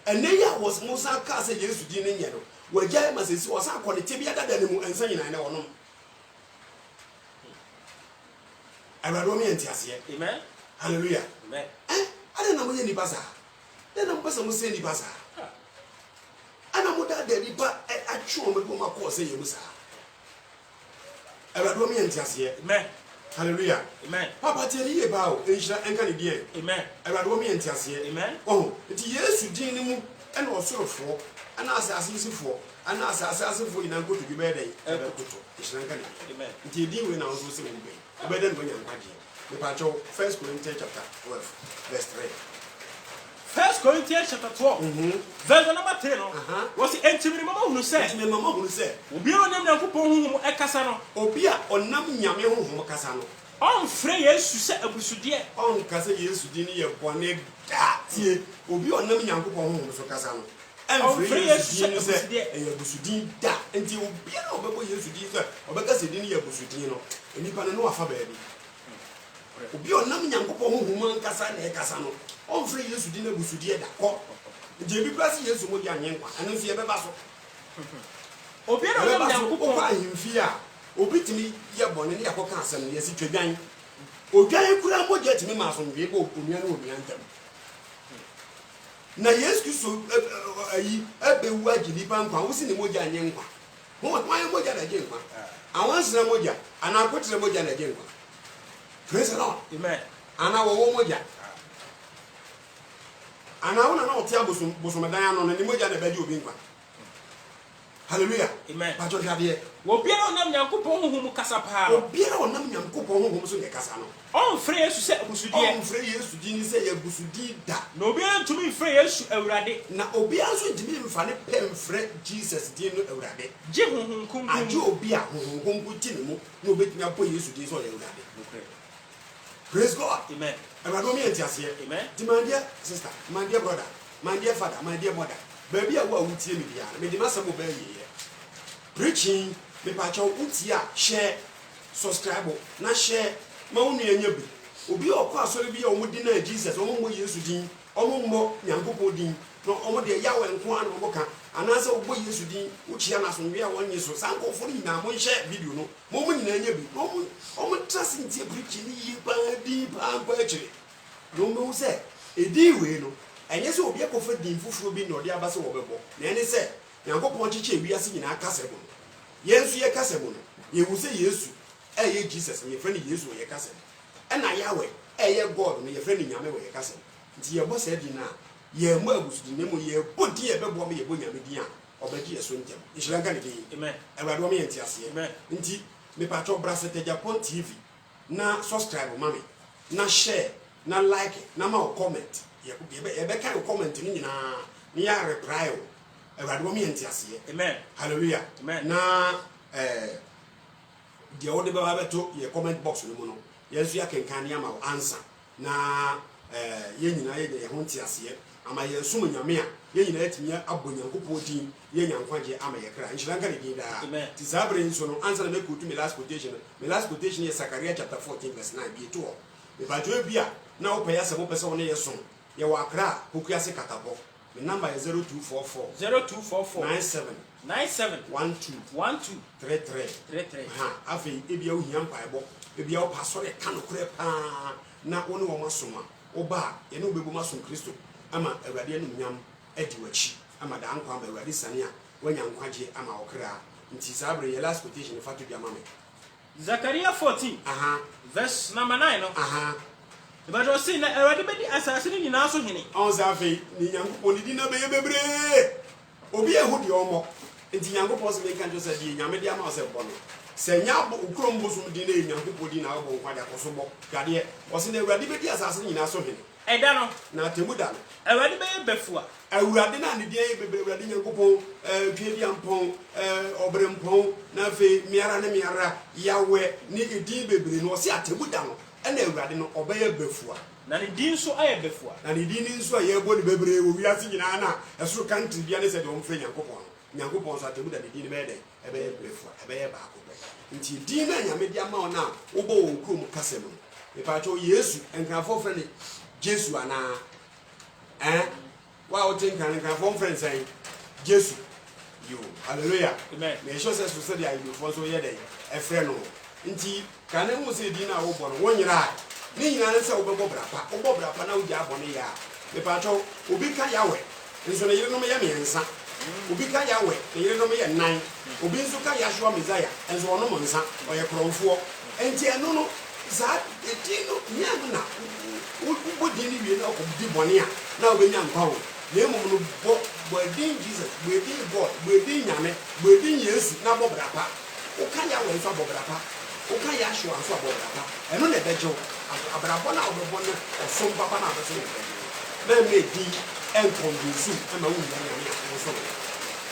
And there was Mosa Castle used to dinner, where James was up on the Tibia and saying, I know. I don't mean to say, amen. Hallelujah. Amen. I don't know any bazaar. Then I'm person who say any bazaar. And I'm that there, but I show me what my course say, you, sir. I don't mean to say, amen. Hallelujah. Amen. Papa tell you about Asia and Canadian. Amen. I don't mean to say, amen. Oh, it's yes, you didn't and also for, and as I see for, and as I see for, you know, go to be better. It's not Canadian. Amen. Until you will also say, better than when you're the patch of 1 Corinthians chapter 12, verse 3. Corinthians chapter 12, verse number 10. Was it entering Mama who said, Mama who said, Obia Nampon Ekasano, Obia or Nam Yami Casano. On Freyes to set a busudia, on Casa Yesudini, a bonnet, Obi or Nam Yampon Casano. And Freyes to set a busudin that until Obia or Yesudin, or because he didn't hear Busudino, and you can know a fababy. Obi or Nam Yampon who Casano, Casano. On free use dinner busudia da ko. Jebi plasi yesu mo dia nyenka. Anu fi e beba so. Obi na nam Yankopon ba himfi a obi timi ye bone ne yakoka asem ne yesi twadwan. Odwan kura mo dia timi ma so nwe ko onua na onua ntam. Na Yesu Kristo ayi ebewu agili pankwa wo si ne mo dia nyenka. Mo mo dia na nyenka. Awon sina mo dia ana akotre mo dia na nyenka. Praise the Lord. Amen. Ana wo mo dia. And I want to know tell Bosomadana on the Moja and Bedu Binqua. Hallelujah. Amen. But you have here. Will be on them Yankopon whom Casapa, or be on them Yankopon whom Casano. On Freyes to set Busudia, on Freyes to Dini say a Busudi da. No be to me Freyes to Erade. Now, Obiaso to me funny pen Fred Jesus Dino Erade. Jim Kum, I do Obia whom good Tino, no bit me up for you to this or Erade. Praise God. Amen. And I don't mean just here. Amen. My dear sister, my dear brother, my dear father, my dear mother, baby, I will tell me, may the master obey ye. Preaching, me pacho utia, share, subscribe, not share, Mauni and Yabi. Obi or pass will be on dinner Jesus, or more use to din, or more Yanko din, no more the Yahweh and Kwan Moka, and answer what use to din, which Yanas and we are 1 year so Sanko for you now, one share video, no moment in Yabi, no more trusting tea preaching, deep and virtually. No more say, a deal, no, and yes, will be a comfort din for being or the Abbas over. Then they say, Yanko Ponchi, we are seeing our castle. Yes, we are castle. You will say yes, Jesus, and your friend yes, we are castle. And I Yahweh, God, and your friend in Yahweh, your castle. Dear boss said, now, ye mobs, the name ye put dear Bob me a boy, or the dear Swinton. You shall get it. Amen. And I don't mean to say, Amen. Indeed, me patro brassette Japan TV. Na subscribe, mommy. Na share, na like, na more comment. You can comment in na reply. And I don't mean to say, Amen. Hallelujah. Amen. Na the old Bible to your comment box no mono. Yes, you can answer. Na yen na ye de ho ntiase ama ye sum nyame a ye nyina atimi abonyankopo din ye nyankwaje ama ye kra nhyira nka ne din da ti sabre nso no answer na me quote me last quotation is Zechariah chapter 14 verse 9 bi to me ba jo bia na wo paya se mo pese wo ne ye so ye wa kra kokuase katabo me number is 0244 97 12 33 ha afi ebia wo hia mpaebo ebia wo pasore ka no kure pa na wo ne wo masoma oba ye no bebu masom Kristo ama awurade anu nyam edi wachi ama da ankwa ba awurade sane a wanya nkwaje ama okra nti sabre ye last quotation fa to bia mame Zechariah 14 verse number 9 no the Bible say na awurade bedi asase ni nyina so hene on zafe ni nyankopon di na be bebre obi ehudi omo nti nyankopon se me kan jo se di nyame di ama se bono se nya ukrom bosum di na nyankopon di na abo nkwade akoso bo gade o se na awurade bedi asase ni nyina so hene eda no na temuda no awurade be befua awurade na ne die bebre awurade nyankopon twedi ampon obrempon na fe miara ne miara yawe ni edi bebre no se atemuda no ena awurade no obeye befua na ne din so aye befua na ne din nso aye bo ne bebre wo wiase nyina na esoro country bia ne se de omfre nyankopon so atemuda ne din be de ebeye befua ebeye ba ko be nti din na nyame dia ma ona wo bo wo krom kasem no e pa cho Yesu enkrafo fre ne Jesu ana wa o tin kan enkrafo fre nsan Jesu you hallelujah amen me show say so dey before so ye dey e fre no nti kan hu se din na wo bo no wonyira ni nyina ne se wo bebo brapa na wo dia bo ne ya me pa cho obi ka yawe nso ne yire no me ya miensa obi ka yawe ne yire no me ya nan obi nso ka Yahshua Messiah enso ono mo nsa oye kromfo enti eno no za etino nya na wo dini wie na ko di bone a na obenya nkwa ho na emum no bo din Jesus bo din God bo din nyame bo din Yesu na bo brapa o ka yawe nso bo brapa o ka Yahshua nso bo brapa eno na bejo abrabo na obebo no osom papa na beso na me di and convince and my own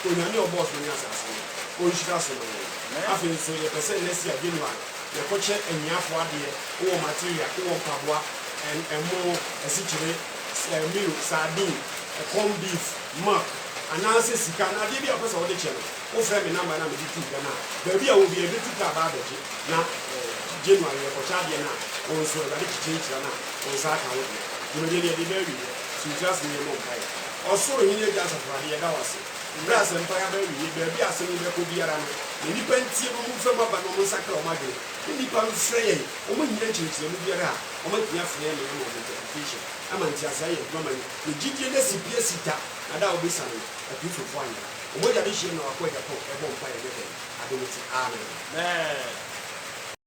Onyame obo so ni asase o nhira so no afi nso ye pese nesi agenu a ye koche eniafo ade wo material wo mpaboa emo esichire meal sardine corn beef mark anase sika na de bia pese wo de che no wo frɛ me number na me di tuka na ba bia wo bia betu ka ba beje na January ye kocha de na wo nso ba de chichira na wo sa ka wo de de de be wi so just me mo kai osoro hine ja safari ye da wase Brass and Payabel, baby, as in the Cobiara, the Nipenty, from up and almost sacred Maggie. Independent Frey, woman mentions the Mubiara, or what you have for him in education. I'm anti-Asai, woman, the GTS Piesita, and that will be something, a beautiful fine. What addition or quite a book, a bonfire, I don't see. Amen.